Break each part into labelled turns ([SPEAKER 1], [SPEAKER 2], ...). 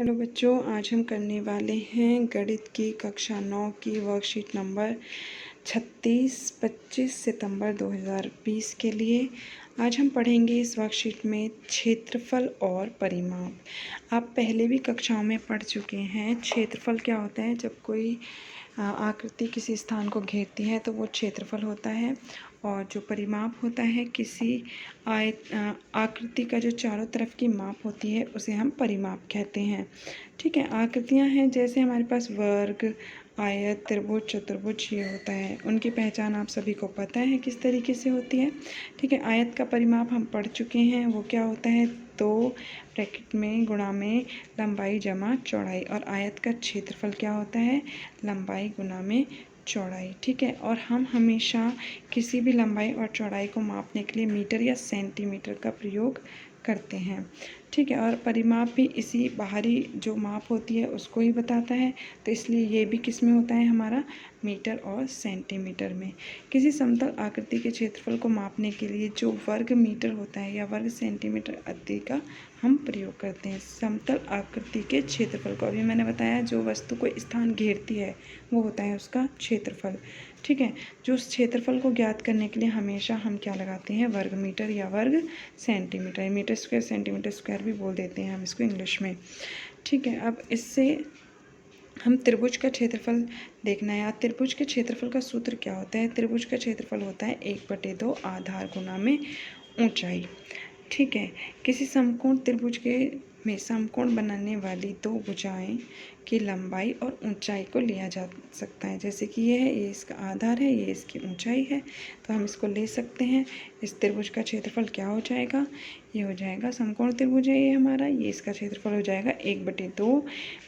[SPEAKER 1] Hello बच्चों, आज हम करने वाले हैं गणित की कक्षा 9 की वर्कशीट नंबर 36 25 सितंबर 2020 के लिए। आज हम पढ़ेंगे इस वर्कशीट में क्षेत्रफल और परिमाप। आप पहले भी कक्षाओं में पढ़ चुके हैं। क्षेत्रफल क्या होता है? जब कोई आकृति किसी स्थान को घेरती है तो वो क्षेत्रफल होता है। और जो परिमाप होता है किसी आकृति का जो चारों तरफ की माप होती है उसे हम परिमाप कहते हैं। ठीक है, आकृतियां हैं जैसे हमारे पास वर्ग, आयत, त्रिभुज, चतुर्भुज ये होता है। उनकी पहचान आप सभी को पता है किस तरीके से होती है। ठीक है, आयत का परिमाप हम पढ़ चुके हैं। वो क्या होता है? 2 ब्रैकेट में गुणा में लंबाई जमा चौड़ाई। और आयत का क्षेत्रफल क्या होता है? लंबाई गुना में चौड़ाई। ठीक है, और हम हमेशा किसी भी लंबाई और चौड़ाई को मापने के लिए मीटर या सेंटीमीटर का प्रयोग करते हैं। ठीक है, और परिमाप भी इसी बाहरी जो माप होती है उसको ही बताता है। तो इसलिए ये भी किस में होता है? हमारा मीटर और सेंटीमीटर में। किसी समतल आकृति के क्षेत्रफल को मापने के लिए जो वर्ग मीटर होता है या वर्ग सेंटीमीटर आदि का हम प्रयोग करते हैं। समतल आकृति के क्षेत्रफल को अभी मैंने बताया, जो वस्तु को स्थान घेरती है वो होता है उसका क्षेत्रफल। ठीक है, जो उस क्षेत्रफल को ज्ञात करने के लिए हमेशा हम क्या लगाते हैं? वर्ग मीटर या वर्ग centimetre. Metre square centimetre square भी बोल देते हैं हम इसको इंग्लिश में। ठीक है, अब इससे हम त्रिभुज का क्षेत्रफल देखना है। त्रिभुज के क्षेत्रफल का सूत्र क्या होता है? त्रिभुज का क्षेत्रफल होता है 1/2 आधार गुना में ऊंचाई। ठीक है, किसी समकोण त्रिभुज में समकोण बनाने वाली दो भुजाएं की लंबाई और ऊंचाई को लिया जा सकता है। जैसे कि ये है, ये इसका आधार है, ये इसकी ऊंचाई है, तो हम इसको ले सकते हैं। इस त्रिभुज का क्षेत्रफल क्या हो जाएगा? ये हो जाएगा, समकोण त्रिभुज है ये हमारा, ये इसका क्षेत्रफल हो जाएगा 1/2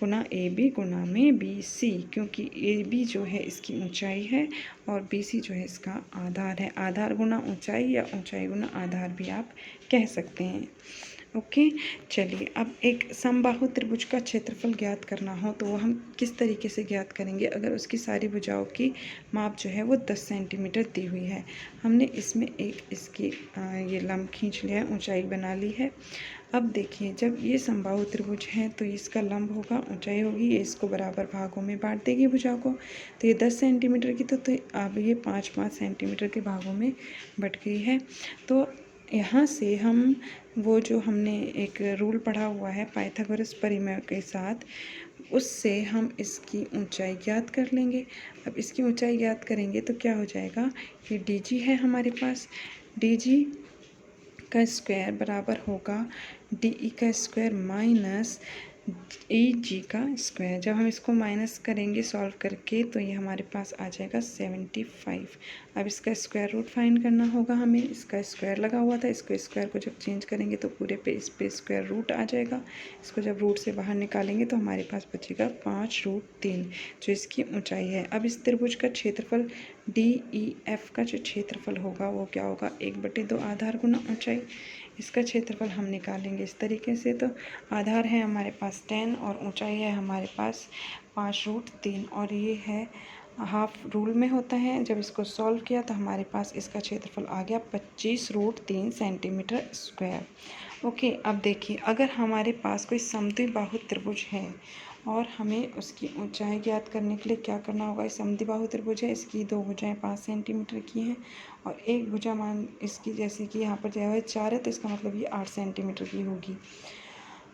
[SPEAKER 1] गुना AB गुना में BC, क्योंकि AB जो है इसकी ऊंचाई है और BC जो है इसका आधार है। आधार गुना ऊंचाई या ऊंचाई गुना आधार भी आप कह सकते हैं। ओके, चलिए अब एक समबाहु त्रिभुज का क्षेत्रफल ज्ञात करना हो तो वो हम किस तरीके से ज्ञात करेंगे? अगर उसकी सारी भुजाओं की माप जो है वो 10 सेंटीमीटर दी हुई है। हमने इसमें एक इसकी ये लंब खींच लिया है, ऊंचाई बना ली है। अब देखिए, जब ये समबाहु त्रिभुज है तो इसका लंब होगा, ऊंचाई होगी, ये इसको बराबर भागों में बांट देगी भुजाओं को। तो ये 10 सेंटीमीटर की तो अब ये 5-5 सेंटीमीटर के भागों में बट गई है। तो यहाँ से हम वो जो हमने एक रूल पढ़ा हुआ है पाइथागोरस परिमेय के साथ, उससे हम इसकी ऊंचाई ज्ञात कर लेंगे। अब इसकी ऊंचाई ज्ञात करेंगे तो क्या हो जाएगा? ये DG है हमारे पास, DG का स्क्वायर बराबर होगा DE का स्क्वायर माइनस EG का स्क्वायर। जब हम इसको माइनस करेंगे सॉल्व करके तो ये हमारे पास आ जाएगा 75। अब इसका स्क्वायर रूट फाइंड करना होगा हमें। इसका स्क्वायर लगा हुआ था, इसको स्क्वायर को जब चेंज करेंगे तो पूरे पे इस पे स्क्वायर रूट आ जाएगा। इसको जब रूट से बाहर निकालेंगे तो हमारे पास बचेगा 5√3 जो इसकी ऊंचाई है। अब इस त्रिभुज का क्षेत्रफल DEF का जो क्षेत्रफल होगा वो क्या होगा? 1/2 आधार गुना ऊंचाई। इसका क्षेत्रफल हम निकालेंगे इस तरीके से। तो आधार है हमारे पास 10 और ऊंचाई है हमारे पास 5√3 और ये है हाफ रूल में होता है। जब इसको सॉल्व किया तो हमारे पास इसका क्षेत्रफल आ गया 25√3 सेंटीमीटर स्क्वायर। ओके, अब देखिए, अगर हमारे पास कोई समद्विबाहु त्रिभुज है और हमें उसकी ऊंचाई ज्ञात करने के लिए क्या करना होगा? इस समद्विबाहु त्रिभुज है, इसकी दो भुजाएं 5 सेंटीमीटर की हैं और एक भुजा मान इसकी, जैसे कि यहाँ पर जो है 4 है तो इसका मतलब ये 8 सेंटीमीटर की होगी।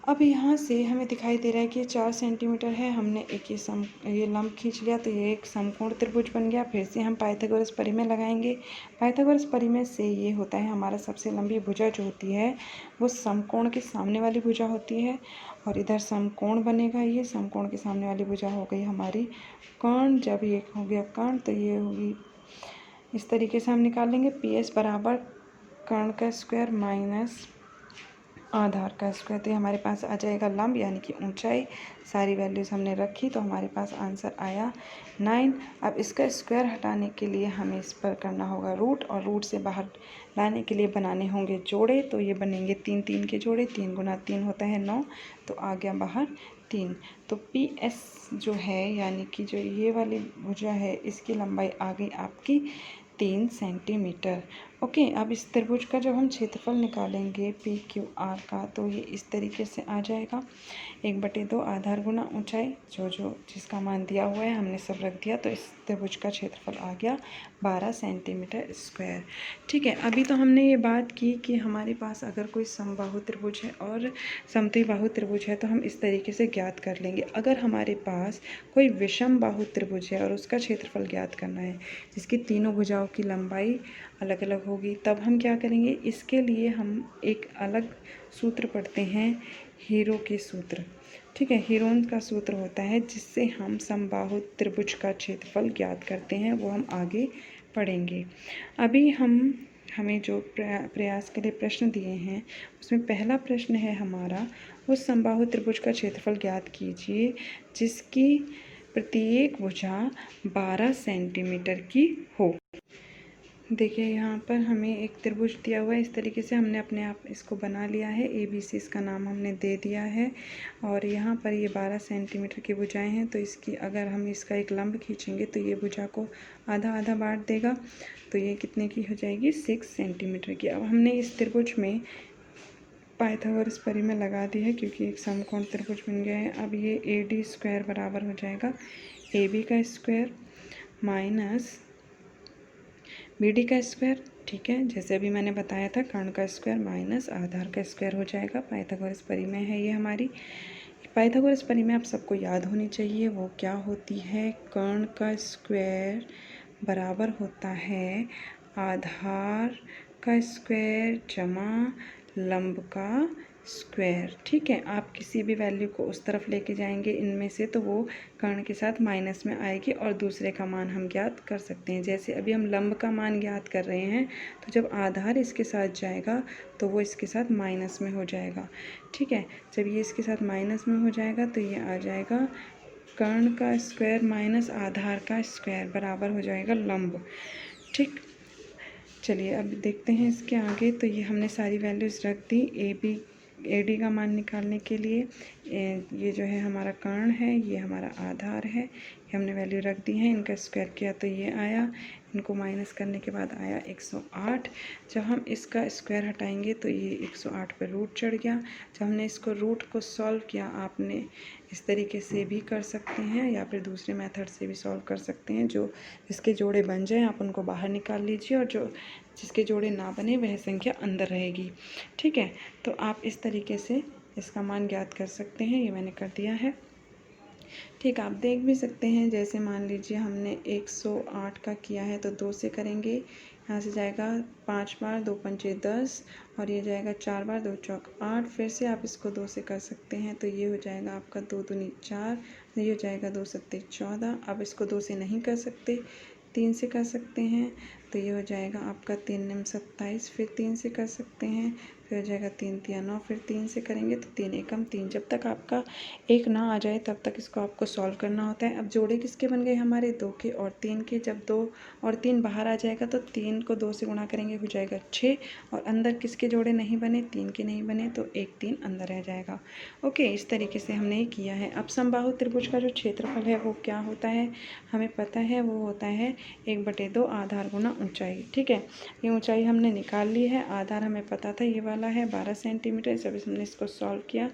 [SPEAKER 1] अब यहाँ से हमें दिखाई दे रहा है कि ये 4 सेंटीमीटर है। हमने एक ये लंब खींच लिया तो ये एक समकोण त्रिभुज बन गया। फिर से हम पाइथागोरस परिमेय लगाएंगे। पाइथागोरस परिमेय से ये होता है, हमारा सबसे लंबी भुजा जो होती है वो समकोण के सामने वाली भुजा होती है और इधर समकोण बनेगा। ये समकोण के सामने वाली भुजा हो गई हमारी कर्ण। जब ये हो गया कर्ण तो ये होगी, इस तरीके से हम निकालेंगे। PS बराबर कर्ण का स्क्वायर माइनस आधार का स्क्वायर। तो हमारे पास आ जाएगा लंब यानी कि ऊंचाई। सारी वैल्यूज़ हमने रखी तो हमारे पास आंसर आया 9। अब इसका स्क्वायर हटाने के लिए हमें इस पर करना होगा रूट, और रूट से बाहर लाने के लिए बनाने होंगे जोड़े। तो ये बनेंगे 3 के जोड़े, 3 गुना 3 होता है 9, तो आ गया बाहर 3। तो PS जो है यानी कि जो ये वाली भुजा है इसकी लंबाई आ गई आपकी 3 सेंटीमीटर। ओके, अब इस त्रिभुज का जब हम क्षेत्रफल निकालेंगे पी क्यू आर का, तो ये इस तरीके से आ जाएगा 1/2 आधार गुना ऊंचाई, जो जिसका मान दिया हुआ है हमने सब रख दिया। तो इस त्रिभुज का क्षेत्रफल आ गया 12 सेंटीमीटर स्क्वायर। ठीक है, अभी तो हमने ये बात की कि हमारे पास अगर कोई समबाहु त्रिभुज है और समद्विबाहु त्रिभुज है तो हम इस तरीके से ज्ञात कर लेंगे। अगर हमारे पास कोई विषम बाहु त्रिभुज है और उसका क्षेत्रफल ज्ञात करना है, जिसकी तीनों भुजाओं की लंबाई अलग अलग होगी, तब हम क्या करेंगे, इसके लिए हम एक अलग सूत्र पढ़ते हैं, हीरो के सूत्र। ठीक है, हीरोन का सूत्र होता है जिससे हम समबाहु त्रिभुज का क्षेत्रफल ज्ञात करते हैं, वो हम आगे पढ़ेंगे। अभी हमें जो प्रयास के लिए प्रश्न दिए हैं उसमें पहला प्रश्न है हमारा, उस समबाहु त्रिभुज का क्षेत्रफल ज्ञात कीजिए जिसकी प्रत्येक भुजा 12 सेंटीमीटर की हो। देखिए यहाँ पर हमें एक त्रिभुज दिया हुआ है, इस तरीके से हमने अपने आप इसको बना लिया है, ABC इसका नाम हमने दे दिया है। और यहाँ पर ये 12 सेंटीमीटर की भुजाएं हैं, तो इसकी अगर हम इसका एक लंब खींचेंगे तो ये भुजा को आधा आधा बांट देगा, तो ये कितने की हो जाएगी, 6 सेंटीमीटर की। अब हमने इस त्रिभुज में पाइथागोरस परिमेय लगा दी है क्योंकि एक समकोण त्रिभुज बन गया है। अब ये AD स्क्वायर बराबर हो जाएगा AB का स्क्वायर माइनस BD का स्क्वायर। ठीक है, जैसे अभी मैंने बताया था, कर्ण का स्क्वायर माइनस आधार का स्क्वायर हो जाएगा। पाइथागोरस परिमेय है ये हमारी। पाइथागोरस परिमेय आप सबको याद होनी चाहिए, वो क्या होती है, कर्ण का स्क्वायर बराबर होता है आधार का स्क्वायर जमा लंब का स्क्वायर। ठीक है, आप किसी भी वैल्यू को उस तरफ लेके जाएंगे इनमें से तो वो कर्ण के साथ माइनस में आएगी और दूसरे का मान हम ज्ञात कर सकते हैं। जैसे अभी हम लंब का मान ज्ञात कर रहे हैं, तो जब आधार इसके साथ जाएगा तो वो इसके साथ माइनस में हो जाएगा। ठीक है, जब ये इसके साथ माइनस में हो जाएगा तो ये आ जाएगा कर्ण का स्क्वायर माइनस आधार का स्क्वायर बराबर हो जाएगा लंब। ठीक, चलिए अब देखते हैं इसके आगे। तो ये हमने सारी वैल्यूज़ रख दी AD का मान निकालने के लिए। ये जो है हमारा कर्ण है, ये हमारा आधार है, ये हमने वैल्यू रख दी है। इनका स्क्वायर किया तो ये आया, इनको माइनस करने के बाद आया 108। जब हम इसका स्क्वायर हटाएंगे तो ये 108 पे रूट चढ़ गया। जब हमने इसको रूट को सॉल्व किया, आपने इस तरीके से भी कर सकते हैं या फिर दूसरे मेथड से भी सॉल्व कर सकते हैं। जो जिसके जोड़े बन जाएं आप उनको बाहर निकाल लीजिए और जिसके जोड़े ना बने वह संख्या अंदर रहेगी। ठीक है, तो आप इस तरीके से इसका मान ज्ञात कर सकते हैं, ये मैंने कर दिया है। ठीक, आप देख भी सकते हैं, जैसे मान लीजिए हमने 108 का किया है तो 2 से करेंगे, यहाँ से जाएगा 5 बार, 2 पंचे 10 और ये जाएगा 4 बार, 2 चौक 8। फिर से आप इसको 2 से कर सकते हैं तो ये हो जाएगा आपका 2 दूनी 4, ये हो जाएगा 2 सत्ते 14। अब इसको 2 से नहीं कर सकते, 3 से कर सकते हैं तो ये हो जाएगा आपका 3 निम 27। फिर 3 से कर सकते हैं, फिर हो जाएगा 3 तिया 9, फिर 3 से करेंगे तो 3 एकम 3। जब तक आपका 1 ना आ जाए तब तक इसको आपको सॉल्व करना होता है। अब जोड़े किसके बन गए हमारे, 2 के और 3 के। जब 2 और 3 बाहर आ जाएगा तो 3 को 2 से गुणा करेंगे, हो जाएगा 6। और अंदर किसके जोड़े नहीं बने, 3 के नहीं बने, तो 1 3 अंदर रह जाएगा। ओके, इस तरीके से हमने किया है। अब समबाहु त्रिभुज का जो क्षेत्रफल है वो क्या होता है, हमें पता है, वो होता है 1/2 आधार गुना ऊंचाई। ठीक है, ये ऊंचाई हमने निकाल ली है, आधार हमें पता था ये वाला है 12 सेंटीमीटर। जब हमने इसको सॉल्व किया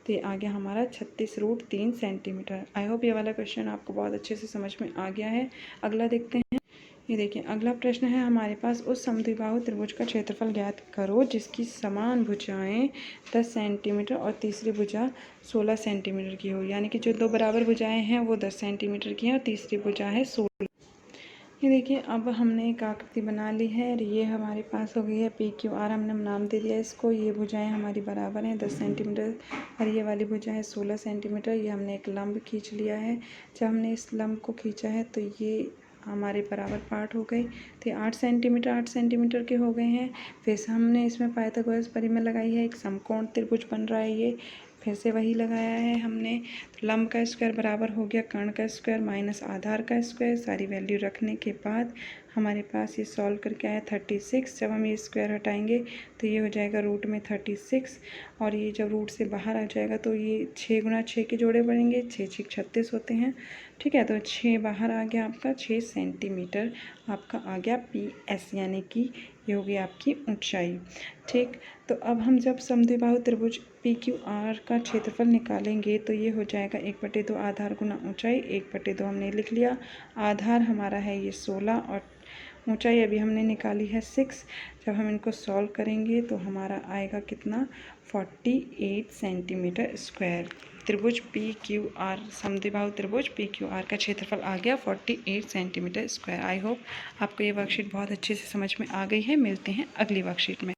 [SPEAKER 1] तो ये आ गया हमारा 36√3 सेंटीमीटर। आई होप ये वाला क्वेश्चन आपको बहुत अच्छे से समझ में आ गया है। अगला देखते हैं। ये देखिए, अगला प्रश्न है हमारे पास, उस समद्विबाहु त्रिभुज का क्षेत्रफल ज्ञात करो जिसकी समान भुजाएं 10 सेंटीमीटर और तीसरी भुजा 16 सेंटीमीटर की हो। यानी कि जो दो बराबर भुजाएं हैं वो 10 सेंटीमीटर की हैं और तीसरी भुजा है 16। ये देखिए, अब हमने एक आकृति बना ली है और ये हमारे पास हो गई है PQR, हमने नाम दे दिया इसको। ये भुजाएं हमारी बराबर हैं 10 सेंटीमीटर और ये वाली भुजा है 16 सेंटीमीटर। ये हमने एक लंब खींच लिया है। जब हमने इस लंब को खींचा है तो ये हमारे बराबर पार्ट हो गई, तो 8 सेंटीमीटर के हो गए हैं। फिर से हमने इसमें पाइथागोरस परिमेय लगाई है, एक समकोण त्रिभुज बन रहा है ये। फिर से वही लगाया है हमने। तो लंब का स्क्वायर बराबर हो गया कर्ण का स्क्वायर माइनस आधार का स्क्वायर। सारी वैल्यू रखने के बाद हमारे पास ये सॉल्व करके आया 36। जब हम ये स्क्वायर हटाएंगे तो ये हो जाएगा रूट में 36, और ये जब रूट से बाहर आ जाएगा तो ये 6 गुना 6 के जोड़े बढ़ेंगे, 6 6 36 होते हैं। ठीक है, तो 6 बाहर आ गया आपका, 6 सेंटीमीटर आपका आ गया PS, यानी कि ये हो गई आपकी ऊंचाई। ठीक, तो अब हम जब समद्विबाहु त्रिभुज PQR का क्षेत्रफल निकालेंगे तो ये हो जाएगा 1/2 आधार गुना ऊंचाई, 1/2 हमने लिख लिया। आधार हमारा है ये 16 और ऊंचाई अभी हमने निकाली है 6। जब हम इनको सॉल्व करेंगे तो हमारा आएगा कितना, 48 सेंटीमीटर स्क्वायर। त्रिभुज PQR, समद्विबाहु त्रिभुज PQR का क्षेत्रफल आ गया 48 सेंटीमीटर स्क्वायर। आई होप आपको ये वर्कशीट बहुत अच्छे से समझ में आ गई है। मिलते हैं अगली वर्कशीट में।